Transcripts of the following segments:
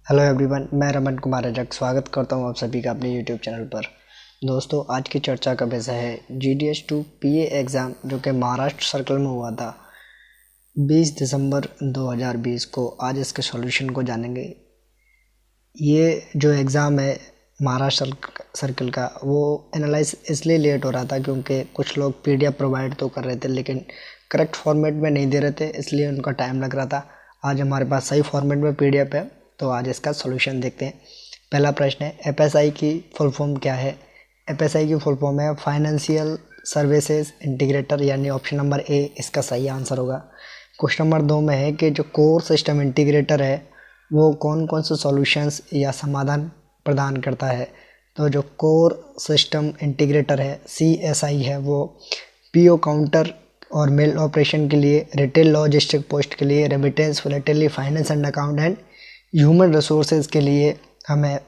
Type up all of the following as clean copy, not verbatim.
Hello everyone, मैं रमन कुमार रजक स्वागत करता हूं आप सभी का अपने यूट्यूब चैनल पर। दोस्तों, आज की चर्चा का विषय है GDS2 PA एग्ज़ाम जो कि महाराष्ट्र सर्कल में हुआ था 20 दिसंबर 2020 को। आज इसके सॉल्यूशन को जानेंगे। ये जो एग्ज़ाम है महाराष्ट्र सर्कल का, वो एनालाइज इसलिए लेट हो रहा था क्योंकि कुछ लोग PDF प्रोवाइड तो कर रहे थे लेकिन करेक्ट फॉर्मेट में नहीं दे रहे थे, इसलिए उनका टाइम लग रहा था। आज हमारे पास सही फॉर्मेट में PDF है, तो आज इसका सॉल्यूशन देखते हैं। पहला प्रश्न है, FSI की फुल फॉर्म क्या है? FSI की फुल फॉर्म है फाइनेंशियल सर्विसेज इंटीग्रेटर, यानी ऑप्शन नंबर ए इसका सही आंसर होगा। क्वेश्चन नंबर 2 में है कि जो कोर सिस्टम इंटीग्रेटर है वो कौन कौन से सॉल्यूशंस या समाधान प्रदान करता है? तो जो कोर सिस्टम इंटीग्रेटर है CSI है, वो PO काउंटर और मेल ऑपरेशन के लिए, रिटेल लॉजिस्टिक पोस्ट के लिए, remittance, philately, finance and account and human resources के लिए हमें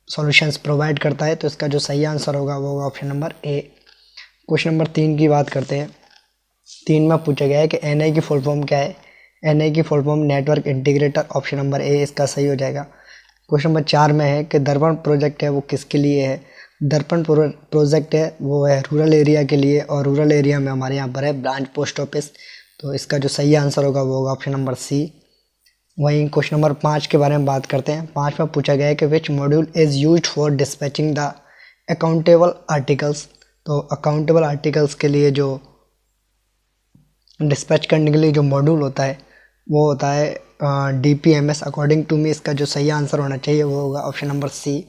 सॉल्यूशंस प्रोवाइड करता है। तो इसका जो सही आंसर होगा वो होगा option number A. Question number 3 की बात करते हैं। 3 में पूछा गया है कि NI की फुल फॉर्म क्या है? NI की full form network integrator, option number A इसका सही हो जाएगा। क्वेश्चन नंबर 4 में है कि दर्पण प्रोजेक्ट है वो किसके लिए है? दर्पण प्रोजेक्ट है वो है रूरल एरिया के लिए, और रूरल एरिया में हमारे यहाँ पर है ब्रांच पोस्ट ऑफिस। तो इसका जो सही आंसर होगा वो होगा ऑप्शन नंबर सी। वहीं क्वेश्चन नंबर 5 के बारे में बात करते हैं। 5 में पूछा गया है कि which module is used for dispatching the accountable articles. तो अकाउंटेबल आर्टिकल्स के लिए जो डिस्पैच करने के लिए जो मॉड्यूल होता है वो होता है DPMS। अकॉर्डिंग टू मी इसका जो सही आंसर होना चाहिए वो होगा option number C.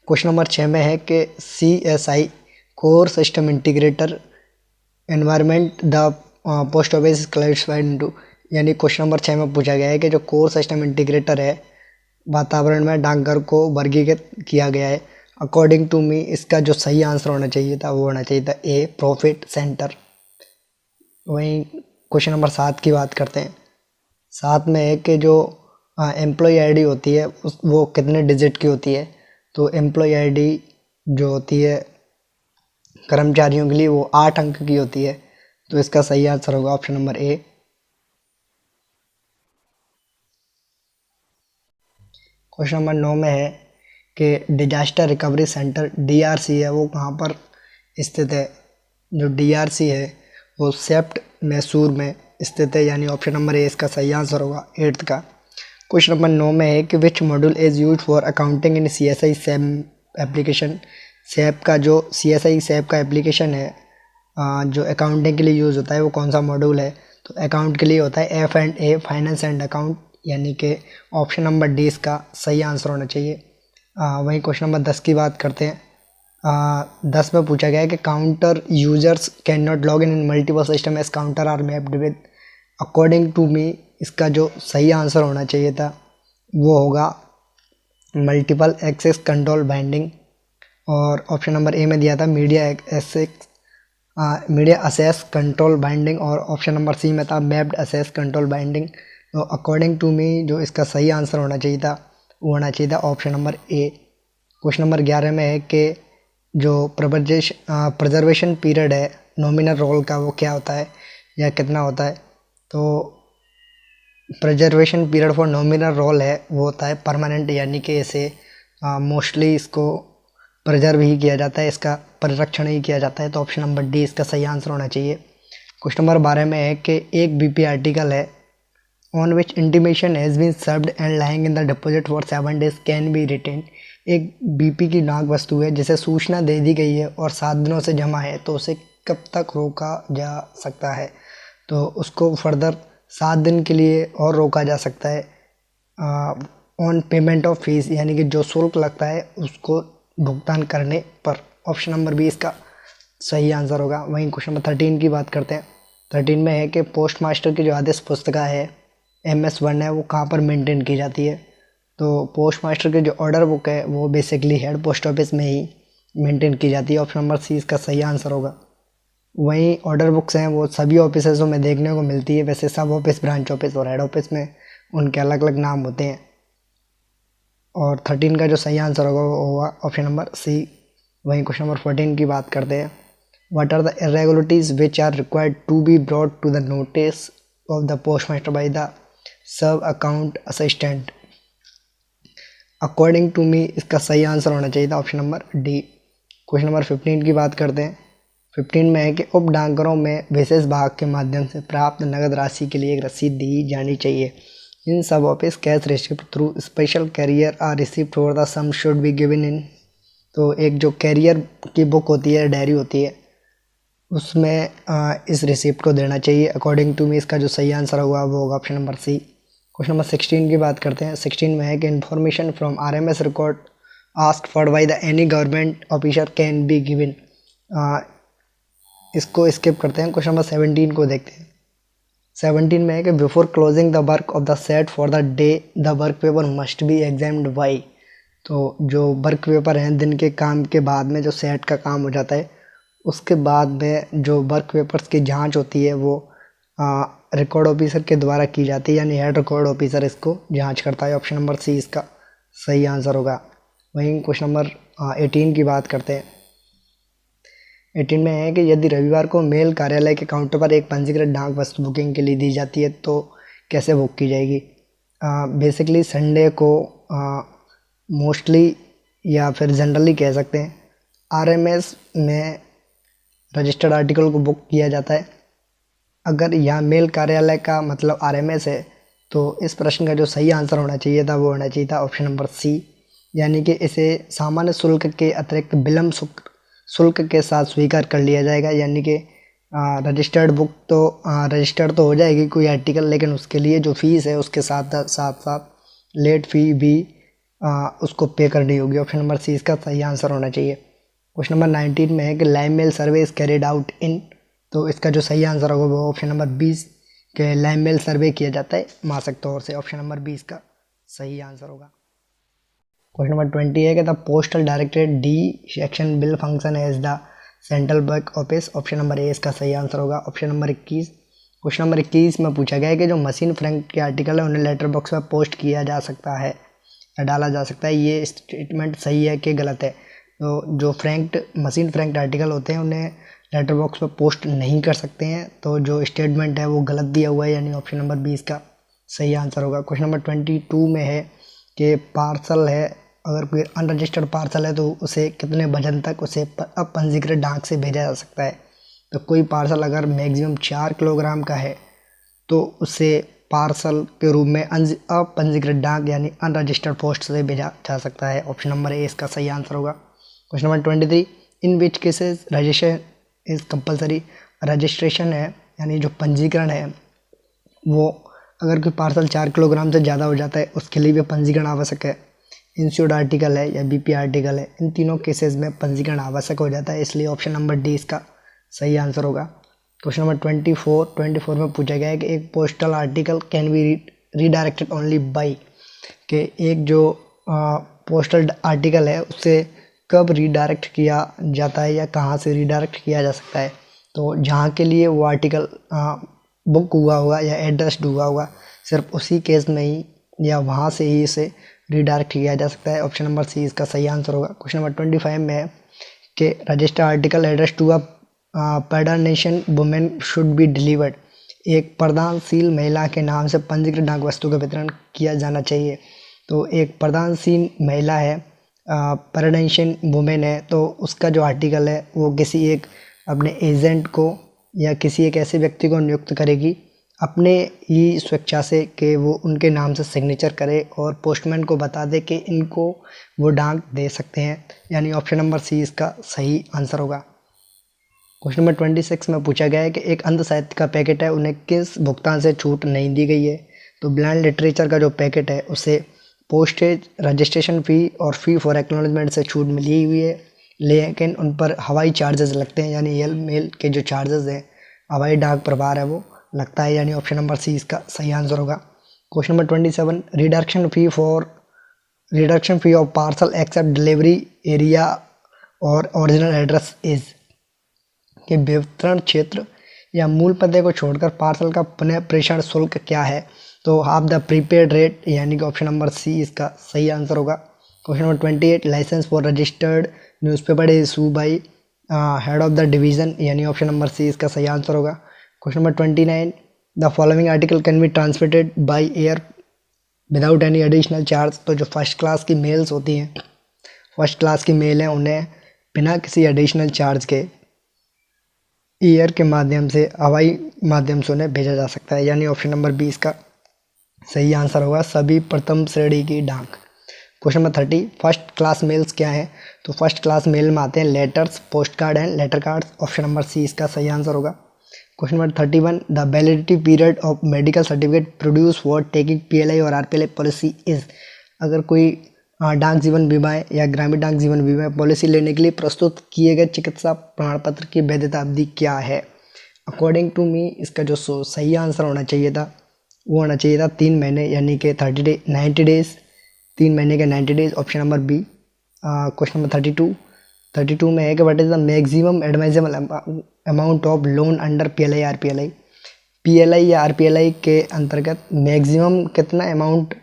Question number 6 में है कि CSI core system integrator environment the post office classified into, यानी क्वेश्चन नंबर 6 में पूछा गया है कि जो कोर सिस्टम इंटीग्रेटर है वातावरण में डाकघर को वर्गीकृत किया गया है। अकॉर्डिंग टू मी इसका जो सही आंसर होना चाहिए था वो होना चाहिए था ए, प्रॉफिट सेंटर। वहीं क्वेश्चन नंबर 7 की बात करते हैं। 7 में है कि जो एम्प्लॉय ID होती है वो कितने डिजिट की होती है? तो एम्प्लॉय ID जो होती है कर्मचारियों के लिए वो 8 अंक की होती है। तो इसका सही आंसर होगा option number A. Question number 9 में है कि डिजास्टर रिकवरी सेंटर DRC है वो कहाँ पर स्थित है? जो DRC है वो सेप्ट मैसूर में स्थित है, यानी ऑप्शन नंबर ए इसका सही आंसर होगा 8th का। क्वेश्चन नंबर 9 में है कि which module is use for accounting in CSI SAP application. SAP का जो CSI SAP का एप्लीकेशन है जो अकाउंटिंग के लिए यूज़ होता है वो कौन सा मॉड्यूल है? तो अकाउंट के लिए होता है F&A, फाइनेंस एंड अकाउंट, यानी कि ऑप्शन नंबर डी इसका सही आंसर होना चाहिए। वहीं क्वेश्चन नंबर 10 की बात करते हैं। 10 में पूछा गया है कि counter users can not log in multiple system as counter are mapped with. According to me इसका जो सही आंसर होना चाहिए था वो होगा मल्टीपल एक्सेस कंट्रोल बाइंडिंग, और ऑप्शन नंबर ए में दिया था मीडिया असेस कंट्रोल बाइंडिंग, और ऑप्शन नंबर सी में था मैप्ड असेस कंट्रोल बाइंडिंग। तो अकॉर्डिंग टू मी जो इसका सही आंसर होना चाहिए था वो होना चाहिए था option number A. Question number 11 में है कि जो प्रिजर्वेशन पीरियड है नॉमिनल रोल का वो क्या होता है या कितना होता है? तो preservation period for nominal roll है वो होता है परमानेंट, यानी कि इसे मोस्टली इसको प्रिजर्व ही किया जाता है, इसका परिरक्षण ही किया जाता है। तो ऑप्शन नंबर डी इसका सही आंसर होना चाहिए। क्वेश्चन नंबर 12 में है कि एक BP आर्टिकल है on which intimation has been served and lying in the deposit for 7 days can be retain. एक BP की डाक वस्तु है जिसे सूचना दे दी गई है और 7 दिनों से जमा है, तो उसे कब तक रोका जा सकता है? तो उसको फर्दर 7 दिन के लिए और रोका जा सकता है ऑन पेमेंट ऑफ फीस, यानी कि जो शुल्क लगता है उसको भुगतान करने पर। ऑप्शन नंबर बी इसका सही आंसर होगा। वहीं क्वेश्चन नंबर 13 की बात करते हैं। 13 में है कि पोस्ट मास्टर की जो आदेश पुस्तिका है MS1 है वो कहाँ पर मेंटेन की जाती है? तो पोस्ट मास्टर की जो ऑर्डर बुक है वो बेसिकली हेड पोस्ट ऑफिस में ही मेंटेन की जाती है। ऑप्शन नंबर सी इसका सही आंसर होगा। वहीं ऑर्डर बुक्स हैं वो सभी ऑफिसों में देखने को मिलती है, वैसे सब ऑफिस, ब्रांच ऑफिस और हेड ऑफिस में उनके अलग अलग नाम होते हैं। और 13 का जो सही आंसर होगा वो होगा ऑप्शन नंबर सी। वहीं क्वेश्चन नंबर 14 की बात करते हैं। What are the irregularities which are required to be brought to the notice of the post master by the sub account assistant. According to me इसका सही आंसर होना चाहिए था option number D. Question number 15 की बात करते हैं। 15 में है कि उप डाकघरों में विशेष भाग के माध्यम से प्राप्त नगद राशि के लिए एक रसीद दी जानी चाहिए। इन सब office cash receipt through special carrier are receipt for the sum should be given in. तो एक जो कैरियर की बुक होती है, डायरी होती है, उसमें इस रिसिप्ट को देना चाहिए। अकॉर्डिंग टू मी इसका जो सही आंसर होगा वो होगा option number C. Question number 16 की बात करते हैं। 16 में है कि information from RMS record asked for by the any government officer can be given. इसको स्किप करते हैं। क्वेश्चन नंबर 17 को देखते हैं। 17 में है कि before closing the work of the set for the day the work paper must be examined by. तो जो वर्क पेपर हैं दिन के काम के बाद में जो सेट का काम हो जाता है, उसके बाद में जो वर्क पेपर्स की जांच होती है वो रिकॉर्ड ऑफिसर के द्वारा की जाती है, यानी हेड रिकॉर्ड ऑफिसर इसको जांच करता है। ऑप्शन नंबर सी इसका सही आंसर होगा। वहीं क्वेश्चन नंबर 18 की बात करते हैं। 18 में है कि यदि रविवार को मेल कार्यालय के काउंटर पर एक पंजीकृत डाक वस्तु बुकिंग के लिए दी जाती है तो कैसे बुक की जाएगी। बेसिकली संडे को मोस्टली या फिर जनरली कह सकते हैं RMS में रजिस्टर्ड आर्टिकल को बुक किया जाता है। अगर यहाँ मेल कार्यालय का मतलब RMS है तो इस प्रश्न का जो सही आंसर होना चाहिए था वो होना चाहिए था ऑप्शन नंबर सी, यानी कि इसे सामान्य शुल्क के अतिरिक्त विलम्ब शुल्क के साथ स्वीकार कर लिया जाएगा। यानी कि रजिस्टर्ड बुक तो रजिस्टर्ड तो हो जाएगी कोई आर्टिकल, लेकिन उसके लिए जो फीस है उसके साथ साथ लेट फी भी उसको पे करनी होगी। ऑप्शन नंबर सी इसका सही आंसर होना चाहिए। क्वेश्चन नंबर 19 में है कि live mail survey is carried out in. तो इसका जो सही आंसर होगा वो ऑप्शन नंबर 20 के लाइव मेल सर्वे किया जाता है मासिक तौर से। ऑप्शन नंबर 20 का सही आंसर होगा। क्वेश्चन नंबर 20 है कि the postal directorate D section bill function as the central bank office. Option number A इसका सही आंसर होगा। Option number 21। क्वेश्चन नंबर 21 में पूछा गया है कि जो मशीन फ्रैंक के आर्टिकल है उन्हें लेटर बॉक्स में पोस्ट किया जा सकता है या डाला जा सकता है। ये स्टेटमेंट सही है कि गलत है। तो जो मशीन फ्रैंक्ड आर्टिकल होते हैं उन्हें लेटर बॉक्स पर पोस्ट नहीं कर सकते हैं। तो जो स्टेटमेंट है वो गलत दिया हुआ है, यानी ऑप्शन नंबर 20 का सही आंसर होगा। क्वेश्चन नंबर 22 में है कि पार्सल है, अगर कोई अनरजिस्टर्ड पार्सल है तो उसे कितने वजन तक उसे अपंजीकृत डाक से भेजा जा सकता है। तो कोई पार्सल अगर मैक्सिमम 4 किलोग्राम का है तो उसे पार्सल के रूप में अपंजीकृत डाक यानी अनरजिस्टर्ड पोस्ट से भेजा जा सकता है। ऑप्शन नंबर ए इसका सही आंसर होगा। Question number 23, in which cases registration is compulsory. Registration है यानी जो पंजीकरण है वो अगर कोई पार्सल 4 किलोग्राम से ज़्यादा हो जाता है उसके लिए भी पंजीकरण आवश्यक है। इंश्योर्ड आर्टिकल है या BP आर्टिकल है, इन तीनों केसेस में पंजीकरण आवश्यक हो जाता है, इसलिए ऑप्शन नंबर डी इसका सही आंसर होगा। क्वेश्चन नंबर 24 में पूछा गया है कि एक postal article can B redirected only by, कि एक जो पोस्टल आर्टिकल है उससे कब रीडायरेक्ट किया जाता है या कहाँ से रीडायरेक्ट किया जा सकता है। तो जहाँ के लिए वो आर्टिकल बुक हुआ होगा या एड्रेस्ड हुआ होगा सिर्फ उसी केस में ही या वहाँ से ही इसे रीडायरेक्ट किया जा सकता है। ऑप्शन नंबर सी इसका सही आंसर होगा। क्वेश्चन नंबर 25 में है कि register article address to a pardanashin women should be delivered. एक प्रदानशील महिला के नाम से पंजीकृत डाक वस्तु का वितरण किया जाना चाहिए। तो एक प्रदानशील महिला है, पैडर्नेशन वुमेन है, तो उसका जो आर्टिकल है वो किसी एक अपने एजेंट को या किसी एक ऐसे व्यक्ति को नियुक्त करेगी अपने ही स्वेच्छा से कि वो उनके नाम से सिग्नेचर करे और पोस्टमैन को बता दे कि इनको वो डाक दे सकते हैं, यानी ऑप्शन नंबर सी इसका सही आंसर होगा। क्वेश्चन नंबर 26 में पूछा गया है कि एक अंध साहित्य का पैकेट है, उन्हें किस भुगतान से छूट नहीं दी गई है। तो ब्लाइंड लिटरेचर का जो पैकेट है उसे पोस्टेज, रजिस्ट्रेशन फ़ी और फ़ी फॉर एक्नॉलेजमेंट से छूट मिली हुई है, लेकिन उन पर हवाई चार्जेस लगते हैं, यानी एयर मेल के जो चार्जेस हैं हवाई डाक प्रभार है वो लगता है, यानी ऑप्शन नंबर सी इसका सही आंसर होगा। Question number 27, reduction fee of parcel except delivery area और ओरिजिनल एड्रेस इज, कि वितरण क्षेत्र या मूल पते को छोड़कर पार्सल का पुनः प्रेषण शुल्क क्या है। तो हाफ द प्रीपेड रेट, यानी कि ऑप्शन नंबर सी इसका सही आंसर होगा। Question number 28, licence for registered newspaper is issue by head of the division, यानी ऑप्शन नंबर सी इसका सही आंसर होगा। Question number 29, the following article can be transmitted by air without any additional charge. तो जो first class की mails होती हैं, first class की मेल हैं, उन्हें बिना किसी एडिशनल चार्ज के एयर के माध्यम से, हवाई माध्यम से उन्हें भेजा जा सकता है। यानी ऑप्शन नंबर 20 का सही आंसर होगा सभी प्रथम श्रेणी की डाक। क्वेश्चन नंबर 30, फर्स्ट क्लास मेल्स क्या है? तो फर्स्ट क्लास मेल में आते हैं letters, post card and letter cards. Option number C इसका सही आंसर होगा। Question number 31, the validity period of medical certificate produce for taking PLI और आरपीएलआई पॉलिसी इज। अगर कोई डाक जीवन बीमा या ग्रामीण डाक जीवन बीमा पॉलिसी लेने के लिए प्रस्तुत किए गए चिकित्सा प्रमाण पत्र की वैधता अवधि क्या है? अकॉर्डिंग टू मी इसका जो सही आंसर होना चाहिए था वो होना चाहिए था 3 महीने, यानी कि 90 डेज, 3 महीने के 90 days. Option number B. Question number 32 में है कि what is the maximum advisable amount of loan under PLI RPLI. PLI या आरपीएलआई के अंतर्गत मैक्सिमम कितना अमाउंट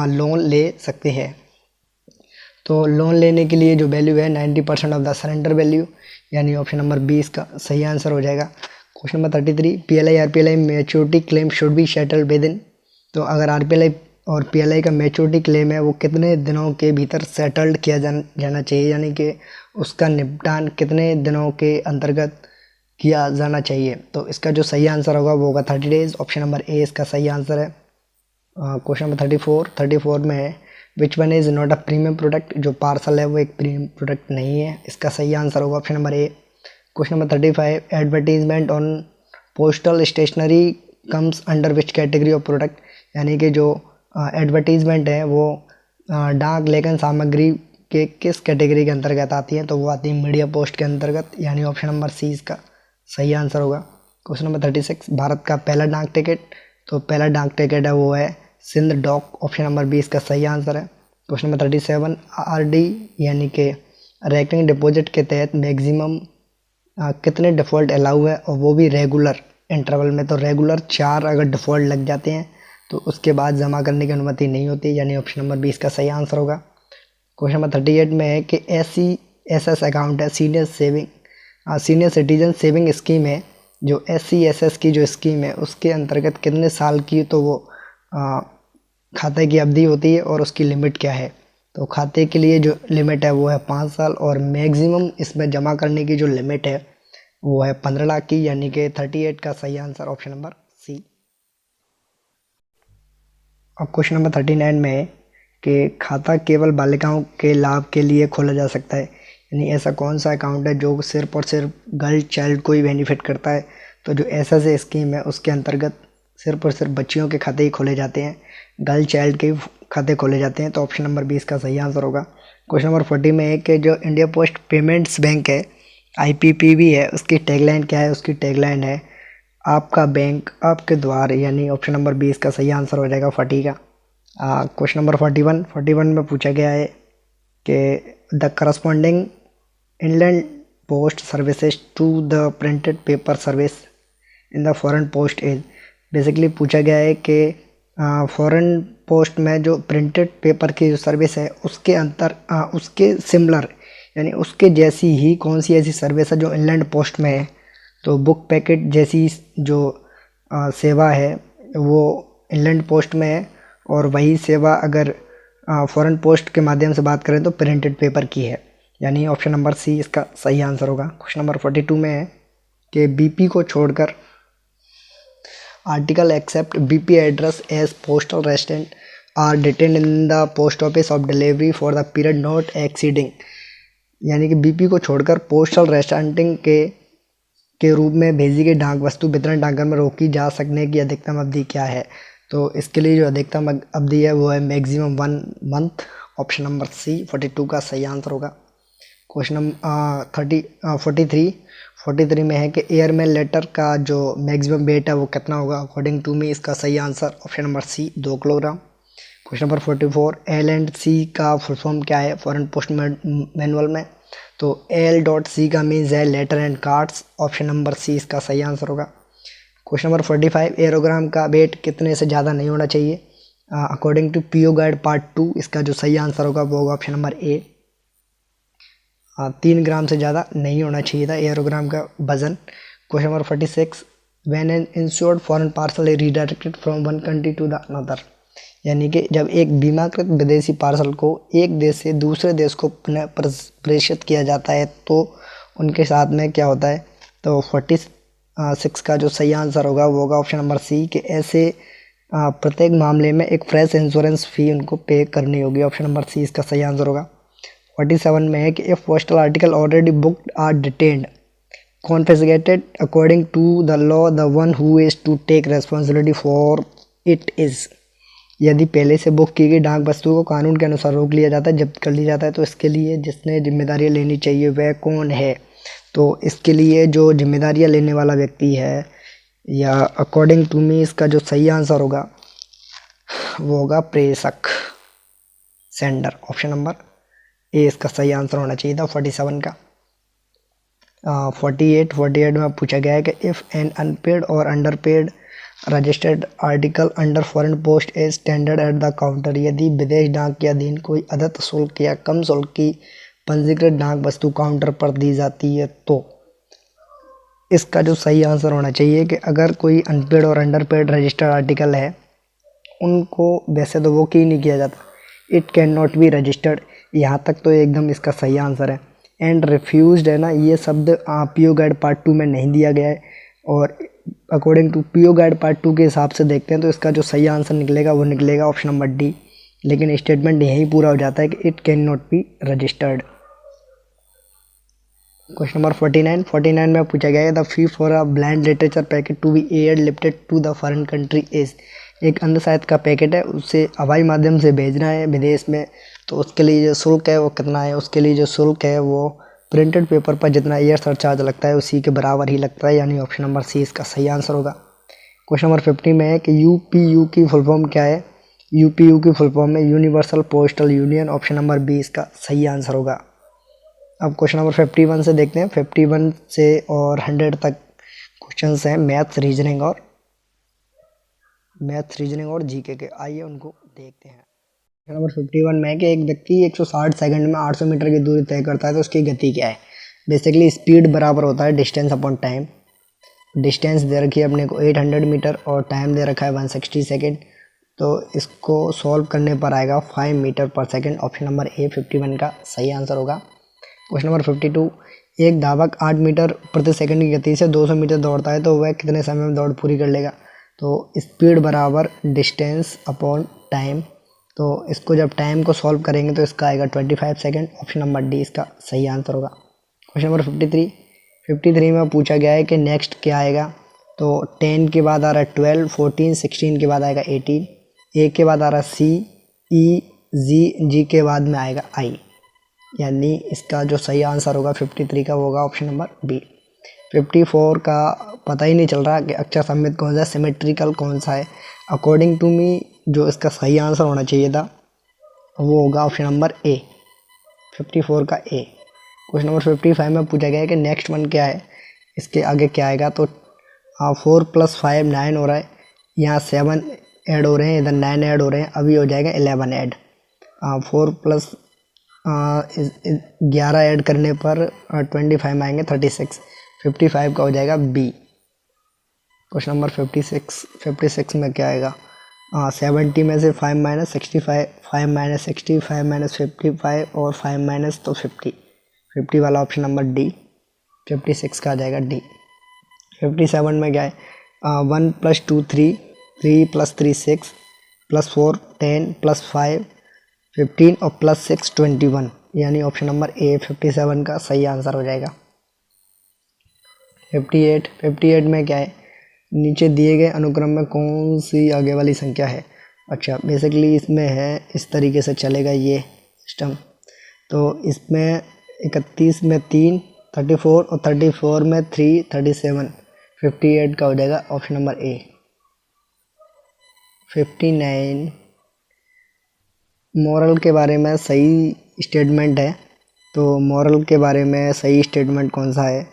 लोन ले सकते हैं? तो लोन लेने के लिए जो वैल्यू है 90% ऑफ द सरेंडर वैल्यू, यानी ऑप्शन नंबर बी इसका सही आंसर हो जाएगा। Question number 33, PLI RPLI maturity claim should be settled with in. तो अगर आरपीएलआई और पीएलआई का मैच्योरिटी क्लेम है वो कितने दिनों के भीतर सेटल्ड किया जाना चाहिए, यानी कि उसका निपटान कितने दिनों के अंतर्गत किया जाना चाहिए? तो इसका जो सही आंसर होगा वो होगा 30 डेज। ऑप्शन नंबर ए इसका सही आंसर है। क्वेश्चन नंबर 34 में है which one is not a premium product. जो पार्सल है वो एक प्रीमियम प्रोडक्ट नहीं है, इसका सही आंसर होगा option number A. Question number 35, advertisement on postal stationery comes under which category of product. यानी कि जो एडवर्टीजमेंट है वो डाक लेखन सामग्री के किस कैटेगरी के अंतर्गत आती है? तो वो आती है मीडिया पोस्ट के अंतर्गत, यानी ऑप्शन नंबर सी इसका सही आंसर होगा। क्वेश्चन नंबर 36, भारत का पहला डाक टिकट। तो पहला डाक टिकट है वो है सिंध डॉक। ऑप्शन नंबर बी इसका सही आंसर है। क्वेश्चन नंबर 37, आरडी यानी कि रैकरिंग डिपॉजिट के तहत मैक्सिमम कितने डिफ़ॉल्ट अलाउ है, और वो भी रेगुलर इंटरवल में? तो रेगुलर 4 अगर डिफ़ॉल्ट लग जाते हैं तो उसके बाद जमा करने की अनुमति नहीं होती, यानी ऑप्शन नंबर बी इसका सही आंसर होगा। क्वेश्चन नंबर 38 में है कि SCSS अकाउंट है सीनियर सिटीजन सेविंग स्कीम है, जो SCSS की जो स्कीम है उसके अंतर्गत कितने साल की तो वो खाते की अवधि होती है और उसकी लिमिट क्या है? तो खाते के लिए जो लिमिट है वो है 5 साल, और मैक्सिमम इसमें जमा करने की जो लिमिट है वो है 15 लाख की, यानी कि 38 का सही आंसर ऑप्शन नंबर सी। अब क्वेश्चन नंबर 39 में है कि खाता केवल बालिकाओं के लाभ के लिए खोला जा सकता है, यानी ऐसा कौन सा अकाउंट है जो सिर्फ और सिर्फ गर्ल चाइल्ड को ही बेनिफिट करता है? तो जो SSA स्कीम है उसके अंतर्गत सिर्फ और सिर्फ बच्चियों के खाते ही खोले जाते हैं, गर्ल चाइल्ड के खाते खोले जाते हैं। तो ऑप्शन नंबर 20 का सही आंसर होगा। क्वेश्चन नंबर 40 में है कि जो इंडिया पोस्ट पेमेंट्स बैंक है IPPB है, उसकी टैगलाइन क्या है? उसकी टैगलाइन है आपका बैंक आपके द्वार, यानी ऑप्शन नंबर 20 का सही आंसर हो जाएगा 40 का। क्वेश्चन नंबर 41 में पूछा गया है कि the corresponding inland post services to the printed paper service in the foreign post is. Basically पूछा गया है कि फॉरेन पोस्ट में जो प्रिंटेड पेपर की जो सर्विस है उसके सिमिलर, यानी उसके जैसी ही कौन सी ऐसी सर्विस है जो इनलैंड पोस्ट में है? तो बुक पैकेट जैसी जो सेवा है वो इनलैंड पोस्ट में है, और वही सेवा अगर फॉरेन पोस्ट के माध्यम से बात करें तो प्रिंटेड पेपर की है, यानी ऑप्शन नंबर सी इसका सही आंसर होगा। क्वेश्चन नंबर 42 में है कि BP को छोड़कर article except BP address as postal resident are detained in the post office of delivery for the period not exceeding. यानी कि BP को छोड़कर पोस्टल रेस्टेंटिंग के रूप में भेजी गई डाक वस्तु वितरण डाकघर में रोकी जा सकने की अधिकतम अवधि क्या है? तो इसके लिए जो अधिकतम अवधि है वो है maximum 1 month. Option number C 42 का सही आंसर होगा। क्वेश्चन नंबर 43 में है कि एयरमेल लेटर का जो मैक्सिमम वेट है वो कितना होगा? अकॉर्डिंग टू मी इसका सही answer option number C 2 kilogram. Question number 44, L&C का फुल फॉर्म क्या है फॉरेन पोस्ट मैनुअल में? तो L.C का मीन्स है letter and cards. Option number C इसका सही आंसर होगा। क्वेश्चन नंबर 45, एरोग्राम का वेट कितने से ज़्यादा नहीं होना चाहिए? According to PO guide part 2 इसका जो सही आंसर होगा वो होगा ऑप्शन नंबर ए। 3 ग्राम से ज़्यादा नहीं होना चाहिए था एरोग्राम का वजन। Question number 46, when an insured foreign parcel is redirected from one country to the another. यानी कि जब एक बीमाकृत विदेशी पार्सल को एक देश से दूसरे देश को प्रेषित किया जाता है तो उनके साथ में क्या होता है। तो 46 का जो सही आंसर होगा वो होगा ऑप्शन नंबर सी, कि ऐसे प्रत्येक मामले में एक फ्रेश इंश्योरेंस फ़ी उनको पे करनी होगी। ऑप्शन नंबर सी इसका सही आंसर होगा। 47 में है कि if postal article already booked are detained confiscated according to the law the one who is to take responsibility for it is. यदि पहले से बुक की गई डाक वस्तु को कानून के अनुसार रोक लिया जाता है, जब्त कर लिया जाता है, तो इसके लिए जिसने जिम्मेदारियाँ लेनी चाहिए वह कौन है। तो इसके लिए जो जिम्मेदारियाँ लेने वाला व्यक्ति है, या अकॉर्डिंग टू मी इसका जो सही आंसर होगा वो होगा प्रेषक, सेंडर। ऑप्शन नंबर ए इसका सही आंसर होना चाहिए था 47 का। 48 में पूछा गया है कि इफ़ एन अनपेड और underpaid registered article under foreign post as standard at the counter, यदि विदेश डाक के अधीन कोई अधिक शुल्क या कम शुल्क की पंजीकृत डाक वस्तु काउंटर पर दी जाती है, तो इसका जो सही आंसर होना चाहिए कि अगर कोई अनपेड और अंडरपेड रजिस्टर्ड आर्टिकल है उनको वैसे तो वो की नहीं किया जाता, it can not be registered, यहाँ तक तो एकदम इसका सही आंसर है। एंड रिफ्यूज्ड है ना, ये शब्द पीओ गाइड पार्ट 2 में नहीं दिया गया है, और according to PO guide part 2 के हिसाब से देखते हैं तो इसका जो सही आंसर निकलेगा वो निकलेगा ऑप्शन नंबर डी। लेकिन स्टेटमेंट यहीं पूरा हो जाता है कि it can not be registered. Question number 49 में पूछा गया है the fee for a blind literature packet to be air lifted to the foreign country is. एक अंध साहित्य का पैकेट है, उसे हवाई माध्यम से भेजना है विदेश में, तो उसके लिए जो शुल्क है वो कितना है। उसके लिए जो शुल्क है वो प्रिंटेड पेपर पर जितना एयर सरचार्ज लगता है उसी के बराबर ही लगता है, यानी ऑप्शन नंबर सी इसका सही आंसर होगा। क्वेश्चन नंबर 50 में है कि यूपीयू की फुल फॉर्म क्या है। यूपीयू की फुल फॉर्म है universal postal union. Option number B इसका सही आंसर होगा। अब क्वेश्चन नंबर 51 से देखते हैं। 51 से और 100 तक क्वेश्चंस हैं मैथ्स रीजनिंग और जीके के। आइए उनको देखते हैं। क्वेश्चन नंबर 51 में है कि एक व्यक्ति 160 सेकंड में 800 मीटर की दूरी तय करता है तो उसकी गति क्या है। बेसिकली स्पीड बराबर होता है डिस्टेंस अपॉन टाइम। डिस्टेंस दे रखी है अपने को 800 मीटर और टाइम दे रखा है 160 सेकेंड, तो इसको सॉल्व करने पर आएगा 5 मीटर पर सेकेंड। ऑप्शन नंबर ए 51 का सही आंसर होगा। क्वेश्चन नंबर 52, एक धावक 8 मीटर प्रति सेकंड की गति से 200 मीटर दौड़ता है तो वह कितने समय में दौड़ पूरी कर लेगा। तो स्पीड बराबर डिस्टेंस अपॉन टाइम, तो इसको जब टाइम को सॉल्व करेंगे तो इसका आएगा 25 सेकंड। ऑप्शन नंबर डी इसका सही आंसर होगा। क्वेश्चन नंबर 53 में पूछा गया है कि नेक्स्ट क्या आएगा। तो 10 के बाद आ रहा है 12, 14, 16 के बाद आएगा 18, ए के बाद आ रहा है सी, ई, जी के बाद में आएगा आई, यानी इसका जो सही आंसर होगा 53 का वो होगा ऑप्शन नंबर बी। 54 का पता ही नहीं चल रहा कि अक्षर सममित कौन सा है, सिमेट्रिकल कौन सा है। अकॉर्डिंग टू मी जो इसका सही आंसर होना चाहिए था वो होगा ऑप्शन नंबर ए, 54 का ए। क्वेश्चन नंबर 55 में पूछा गया है कि नेक्स्ट वन क्या है, इसके आगे क्या आएगा। तो 4 + 5 9 हो रहा है, यहाँ 7 ऐड हो रहे हैं, इधर 9 ऐड हो रहे हैं, अभी हो जाएगा 11 ऐड। 4 + 11 ऐड करने पर 25 आएंगे 36, 55 का हो जाएगा बी। क्वेश्चन नंबर 56 में क्या आएगा। 70 में से 5 - 65, 5 - 60, 5 - 55 और 5 - तो 50 वाला ऑप्शन नंबर डी, 56 का आ जाएगा डी। 57 में क्या है, 1 + 2 3, 3 + 3 6, +4 10, +5 15 और +6 21, यानी ऑप्शन नंबर ए 57 का सही आंसर हो जाएगा। 58 में क्या है, नीचे दिए गए अनुक्रम में कौन सी आगे वाली संख्या है। अच्छा, बेसिकली इसमें है, इस तरीके से चलेगा ये सिस्टम। तो इसमें 31 में 3, 34 और 34 में 3, 37, 58 का हो जाएगा ऑप्शन नंबर ए। 59 मॉरल के बारे में सही स्टेटमेंट है, तो मॉरल के बारे में सही स्टेटमेंट कौन सा है।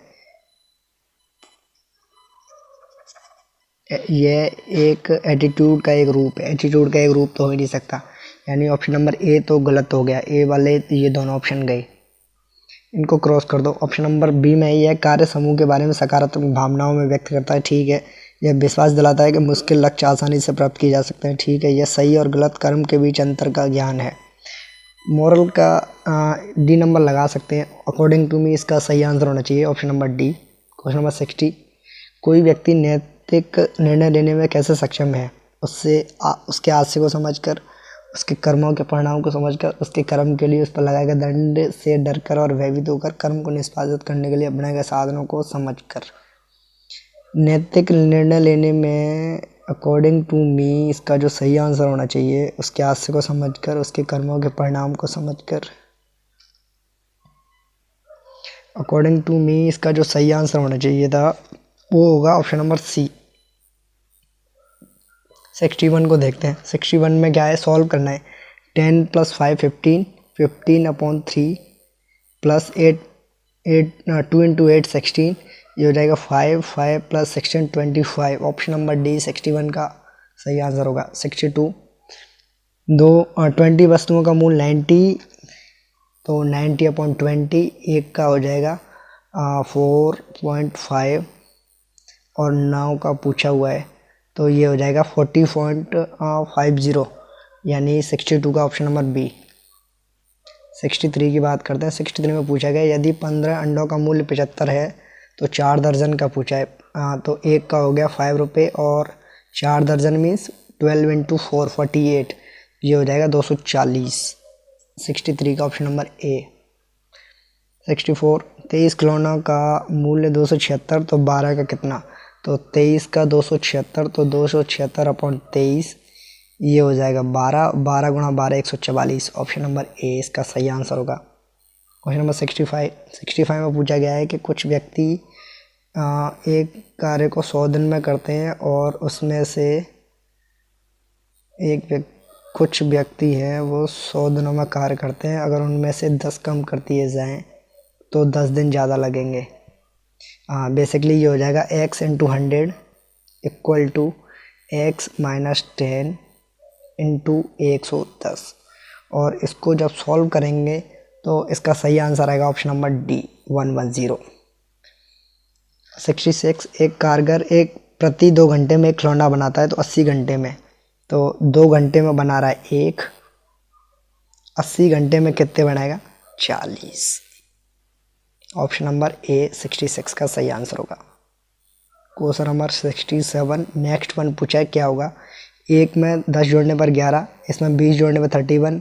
यह एक एटीट्यूड का एक रूप है, एटीट्यूड का एक रूप तो हो ही नहीं सकता, यानी ऑप्शन नंबर ए तो गलत हो गया। ए वाले ये दोनों ऑप्शन गए, इनको क्रॉस कर दो। ऑप्शन नंबर बी में यह कार्य समूह के बारे में सकारात्मक भावनाओं में व्यक्त करता है, ठीक है, यह विश्वास दिलाता है कि मुश्किल लक्ष्य आसानी से प्राप्त किए जा सकते हैं। ठीक है, यह सही और गलत कर्म के बीच अंतर का ज्ञान है। मोरल का डी नंबर लगा सकते हैं। अकॉर्डिंग टू मी इसका सही आंसर होना चाहिए option number D. Question number 60, कोई व्यक्ति नैतिक निर्णय लेने में कैसे सक्षम है? उसके हादसे को समझकर, उसके कर्मों के परिणाम को समझकर, उसके कर्म के लिए उस पर लगाए गए दंड से डरकर और भयभीत होकर, कर्म को निष्पादित करने के लिए अपने गए साधनों को समझकर। नैतिक निर्णय लेने में अकॉर्डिंग टू मी इसका जो सही आंसर होना चाहिए, उसके हादसे को समझकर, उसके कर्मों के परिणाम को समझकर। अकॉर्डिंग टू मी इसका जो सही आंसर होना चाहिए था वो होगा ऑप्शन नंबर सी। 61 को देखते हैं। 61 में क्या है, सॉल्व करना है। 10 + 5 15, 15/3 प्लस 8 2 × 8 16, ये हो जाएगा 5 + 16 25। ऑप्शन नंबर डी 61 का सही आंसर होगा। 62, 20 वस्तुओं का मूल 90, तो 90/20 एक का हो जाएगा 4.5 और 9 का पूछा हुआ है तो ये हो जाएगा 40.50, यानी 62 का ऑप्शन नंबर बी। 63 की बात करते हैं। 63 में पूछा गया यदि 15 अंडों का मूल्य 75 है तो 4 दर्जन का पूछा है। तो एक का हो गया 5 रुपये और 4 दर्जन मीन्स 12 × 4 48, ये हो जाएगा 240। 63 का ऑप्शन नंबर ए। 64, 23 खिलौनों का मूल्य 276, तो 12 का कितना? तो 23 का 276, तो 276/23, ये हो जाएगा 12। 12 × 12 144। ऑप्शन नंबर ए इसका सही आंसर होगा। क्वेश्चन नंबर 65 में पूछा गया है कि कुछ व्यक्ति एक कार्य को 100 दिन में करते हैं और उसमें से कुछ व्यक्ति हैं वो 100 दिनों में कार्य करते हैं। अगर उनमें से 10 कम कर दिए जाएँ तो 10 दिन ज़्यादा लगेंगे। बेसिकली ये हो जाएगा x × 100 = x - 10 × 110, और इसको जब सॉल्व करेंगे तो इसका सही आंसर आएगा ऑप्शन नंबर डी 110। 66, एक कारीगर प्रति 2 घंटे में एक खिलौना बनाता है तो 80 घंटे में, तो 2 घंटे में बना रहा है 1, 80 घंटे में कितने बनाएगा? 40। ऑप्शन नंबर ए 66 का सही आंसर होगा। क्वेश्चन नंबर 67, नेक्स्ट वन पूछा है क्या होगा? 1 में 10 जोड़ने पर 11, इसमें 20 जोड़ने पर 31,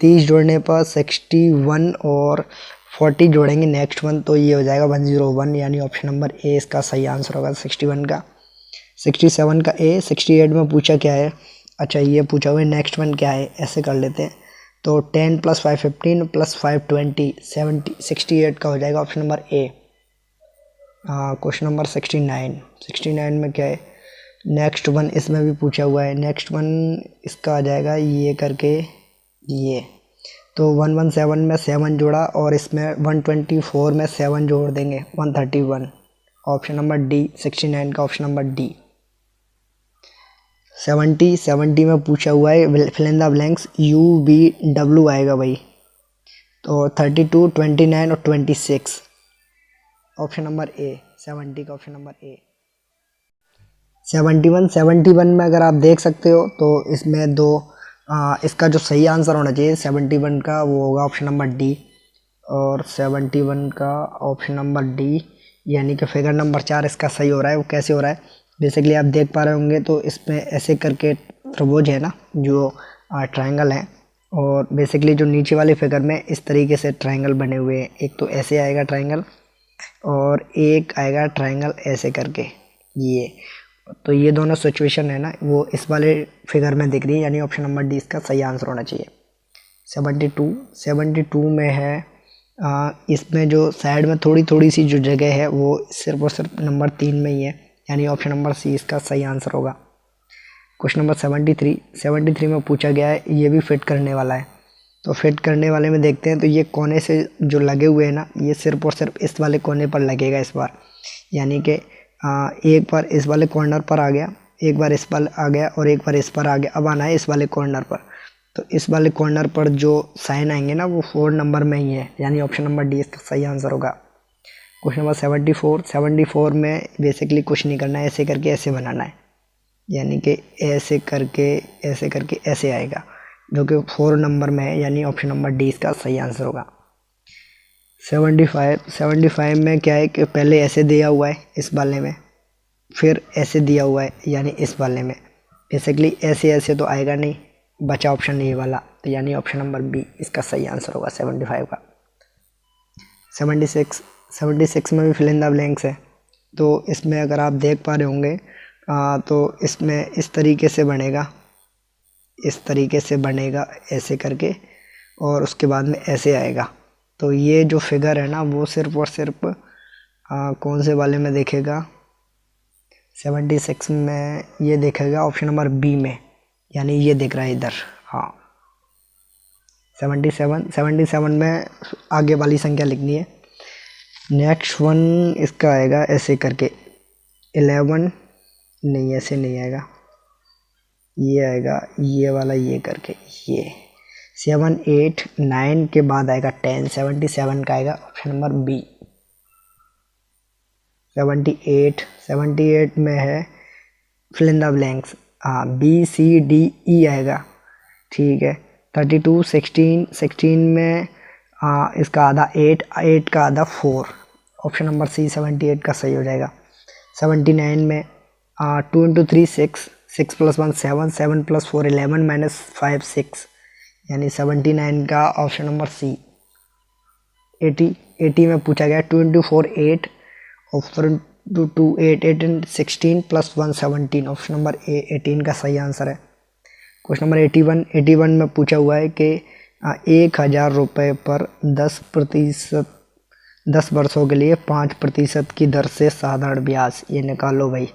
30 जोड़ने पर 61 और 40 जोड़ेंगे नेक्स्ट वन, तो ये हो जाएगा 101, यानी ऑप्शन नंबर ए इसका सही आंसर होगा 61 का। 67 का ए। 68 में पूछा क्या है? अच्छा, ये पूछा हुआ है नेक्स्ट वन क्या है, ऐसे कर लेते हैं। तो 10 + 5 15 + 5 20, 68 का हो जाएगा option number A. Question number 69 में क्या है? नेक्स्ट वन इसमें भी पूछा हुआ है। नेक्स्ट वन इसका आ जाएगा ये करके ये, तो 117 में 7 जोड़ा और इसमें 124 में 7 जोड़ देंगे 131। ऑप्शन नंबर डी 69 का ऑप्शन नंबर डी। 70 में पूछा हुआ है fill in the blanks, UVW आएगा भाई, तो 32, 29 और 26। ऑप्शन नंबर ए 70 का ऑप्शन नंबर ए। 71 में अगर आप देख सकते हो तो इसमें दो इसका जो सही आंसर होना चाहिए 71 का वो होगा ऑप्शन नंबर डी, और 71 का ऑप्शन नंबर डी, यानी कि फिगर नंबर 4 इसका सही हो रहा है। वो कैसे हो रहा है? बेसिकली आप देख पा रहे होंगे तो इसमें ऐसे करके त्रिभुज है ना, जो ट्रायंगल है, और बेसिकली जो नीचे वाले फिगर में इस तरीके से ट्रायंगल बने हुए हैं। एक तो ऐसे आएगा ट्रायंगल और एक आएगा ट्रायंगल ऐसे करके, ये तो ये दोनों सिचुएशन है ना, वो इस वाले फिगर में दिख रही है, यानी ऑप्शन नंबर डी इसका सही आंसर होना चाहिए। 72 में है इसमें जो साइड में थोड़ी थोड़ी सी जो जगह है वो सिर्फ और सिर्फ नंबर 3 में ही है, यानी ऑप्शन नंबर सी इसका सही आंसर होगा। क्वेश्चन नंबर 73 में पूछा गया है, ये भी फिट करने वाला है, तो फिट करने वाले में देखते हैं। तो ये कोने से जो लगे हुए हैं ना, ये सिर्फ और सिर्फ इस वाले कोने पर लगेगा इस बार, यानी कि एक बार इस वाले कॉर्नर पर आ गया, एक बार इस पर आ गया और एक बार इस पर आ गया। अब आना है इस वाले कॉर्नर पर, तो इस वाले कॉर्नर पर जो साइन आएंगे ना वो 4 नंबर में ही है, यानी ऑप्शन नंबर डी इसका सही आंसर होगा। क्वेश्चन नंबर 74 में बेसिकली कुछ नहीं करना है, ऐसे करके ऐसे बनाना है, यानी कि ऐसे करके ऐसे आएगा, जो कि 4 नंबर में है, यानी ऑप्शन नंबर डी इसका सही आंसर होगा। 75 में क्या है कि पहले ऐसे दिया हुआ है इस वाले में, फिर ऐसे दिया हुआ है यानी इस वाले में, बेसिकली ऐसे तो आएगा नहीं, बचा ऑप्शन ये वाला, तो यानी ऑप्शन नंबर बी इसका सही आंसर होगा 75 का। 76 में भी फिल इन द ब्लैंक्स है, तो इसमें अगर आप देख पा रहे होंगे तो इसमें इस तरीके से बनेगा ऐसे करके, और उसके बाद में ऐसे आएगा। तो ये जो फिगर है ना वो सिर्फ और सिर्फ कौन से वाले में देखेगा, 76 में ये देखेगा ऑप्शन नंबर बी में, यानी ये दिख रहा है इधर। हाँ 77 में आगे वाली संख्या लिखनी है। नेक्स्ट वन इसका आएगा ऐसे करके 11, नहीं ऐसे नहीं आएगा, ये आएगा ये वाला, ये करके ये 7 8 9 के बाद आएगा 10, 77 का आएगा ऑप्शन नंबर बी। 78 में है फिल इन द ब्लैंक्स, हाँ बी सी डी ई आएगा, ठीक है। 32 16 में इसका आधा 8 का आधा 4, ऑप्शन नंबर सी 78 का सही हो जाएगा। 79 में 2 इंटू 3 6 प्लस 1 7 7 प्लस 4 11 माइनस 5 6, यानी 79 का ऑप्शन नंबर सी। 80 में पूछा गया 2 इंटू 4 8 और 4 into 2 8 8 into 16 plus 1 17, option number ए 18 का सही आंसर है। क्वेश्चन नंबर 81 में पूछा हुआ है कि 1000 रुपये पर 10 वर्षों के लिए 5% की दर से साधारण ब्याज, ये निकालो भाई।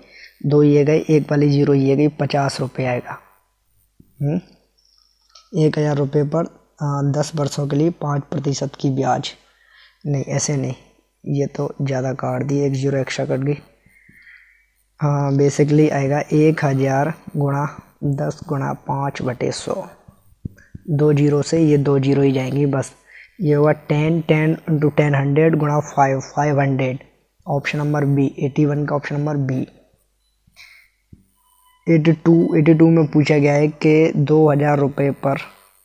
2 ये गए, एक वाली 0 ये गई, 50 रुपये आएगा। 1000 रुपये पर 10 वर्षों के लिए 5% की ब्याज, नहीं ऐसे नहीं, ये तो ज़्यादा काट दी, एक 0 एक्स्ट्रा कट गई। हाँ बेसिकली आएगा 1000 गुणा 10 गुणा 5/100, 2 0 से ये 2 0 ही जाएंगी बस, ये हुआ 10 10 इंटू 10 100 गुणा 500, ऑप्शन नंबर बी 81 का ऑप्शन नंबर बी। 82 में पूछा गया है कि 2000 रुपये पर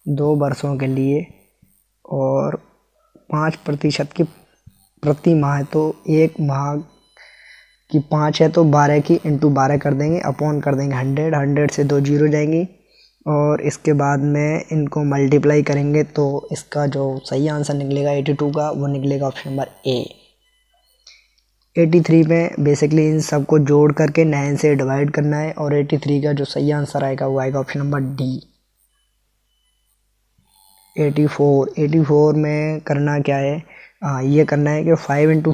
2 वर्षों के लिए और 5% की प्रति माह, तो एक माह की 5 है तो 12 की इंटू 12 कर देंगे, अपॉन कर देंगे 100 से 2 0 जाएंगी, और इसके बाद में इनको मल्टीप्लाई करेंगे तो इसका जो सही आंसर निकलेगा 82 का वो निकलेगा ऑप्शन नंबर ए। 83 में बेसिकली इन सबको जोड़ करके 9 से डिवाइड करना है, और 83 का जो सही आंसर आएगा वो आएगा ऑप्शन नंबर डी। 84 में करना क्या है, ये करना है कि 5 इंटू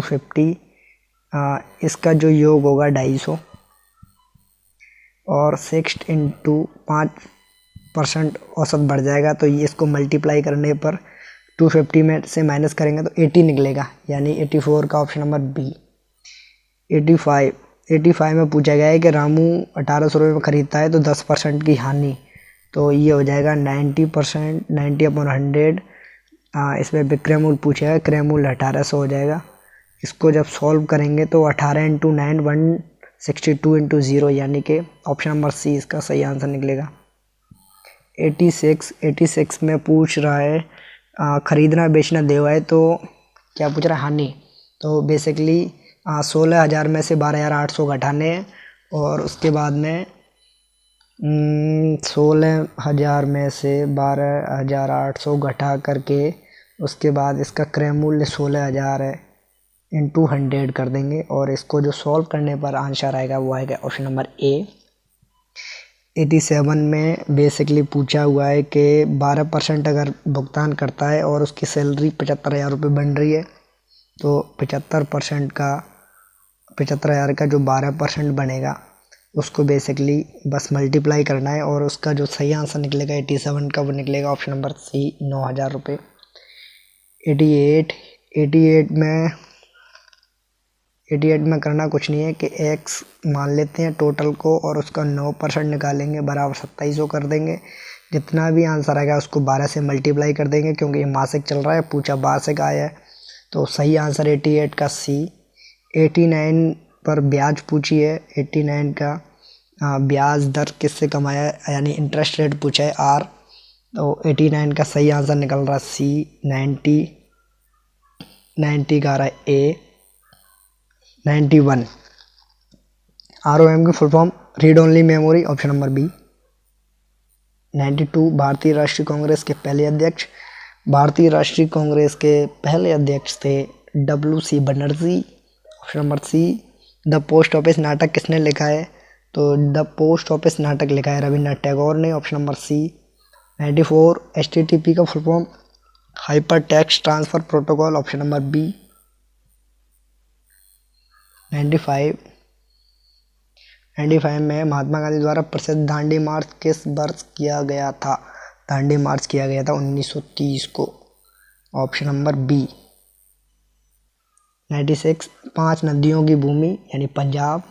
50 इसका जो योग होगा 250, और 6 इंटू 5% औसत बढ़ जाएगा, तो ये इसको मल्टीप्लाई करने पर 250 में से माइनस करेंगे तो 80 निकलेगा, यानी 84 का ऑप्शन नंबर बी। 85 में पूछा गया है कि रामू 1800 रुपये में ख़रीदता है तो 10% की हानि, तो ये हो जाएगा 90%, 90/100। इसमें विक्रय मूल्य पूछा है, क्रय मूल्य 1800 हो जाएगा। इसको जब सॉल्व करेंगे तो 18 इंटू 9 162 इंटू 0, यानी कि ऑप्शन नंबर सी इसका सही आंसर निकलेगा। 86 में पूछ रहा है ख़रीदना बेचना देय है, तो क्या पूछ रहा है, हानि। तो बेसिकली 16,000 में से 12,800 घटाने हैं, और उसके बाद में 16,000 में से 12,800 घटा करके उसके बाद इसका क्रय मूल्य 16,000 है, इंटू 100 कर देंगे, और इसको जो सॉल्व करने पर आंसर आएगा वो आएगा ऑप्शन नंबर ए। 87 में बेसिकली पूछा हुआ है कि 12% अगर भुगतान करता है और उसकी सैलरी 75,000 रुपये बन रही है, तो 75,000 का जो 12% बनेगा उसको बेसिकली बस मल्टीप्लाई करना है, और उसका जो सही आंसर निकलेगा 87 का वो निकलेगा ऑप्शन नंबर सी 9,000 रुपये। 88 में करना कुछ नहीं है कि x मान लेते हैं टोटल को, और उसका 9% निकालेंगे बराबर 2700 कर देंगे, जितना भी आंसर आएगा उसको 12 से मल्टीप्लाई कर देंगे, क्योंकि ये मासिक चल रहा है, पूछा वार्षिक आय है। तो सही आंसर 88 का सी। 89 पर ब्याज पूछी है, 89 का ब्याज दर किससे कमाया है, यानी इंटरेस्ट रेट पूछा है आर। तो 89 का सही आंसर निकल रहा है सी। 90 का आ रहा है ए। 91 ROM की full form read only memory, option number B. 92 भारतीय राष्ट्रीय कांग्रेस के पहले अध्यक्ष। भारतीय राष्ट्रीय कांग्रेस के पहले अध्यक्ष थे WC Banerjee, option number C. The post office नाटक किसने लिखा है, तो द पोस्ट ऑफिस नाटक लिखा है रविन्द्रनाथ टैगोर ने, ऑप्शन नंबर सी। 94 HTTP का full form hyper text transfer protocol, option number B. 95 में महात्मा गांधी द्वारा प्रसिद्ध दांडी मार्च किस वर्ष किया गया था, दांडी मार्च किया गया था 1930 को, ऑप्शन नंबर बी। 96 5 नदियों की भूमि, यानी पंजाब,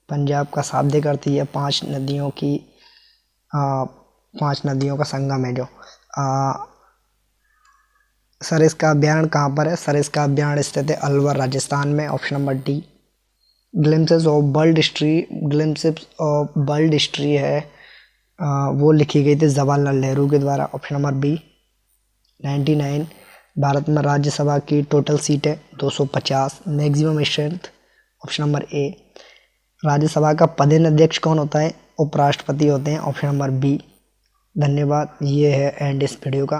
पंजाब का शाब्दिक अर्थ है 5 नदियों की 5 नदियों का संगम है जो। सरिस्का अभ्यारण्य कहाँ पर है, सरिस्का अभ्यारण्य स्थित है अलवर राजस्थान में, option number D. Glimpses of world history, glimpses of world history है वो लिखी गई थी जवाहरलाल नेहरू के द्वारा, ऑप्शन नंबर बी। 99 भारत में राज्यसभा की टोटल सीट है 250, मैक्सिमम स्ट्रेंथ, ऑप्शन नंबर ए। राज्यसभा का पदेन अध्यक्ष कौन होता है, उपराष्ट्रपति होते हैं, ऑप्शन नंबर बी। धन्यवाद, ये है एंड इस वीडियो का,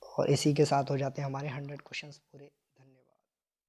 और इसी के साथ हो जाते हैं हमारे 100 क्वेश्चंस पूरे।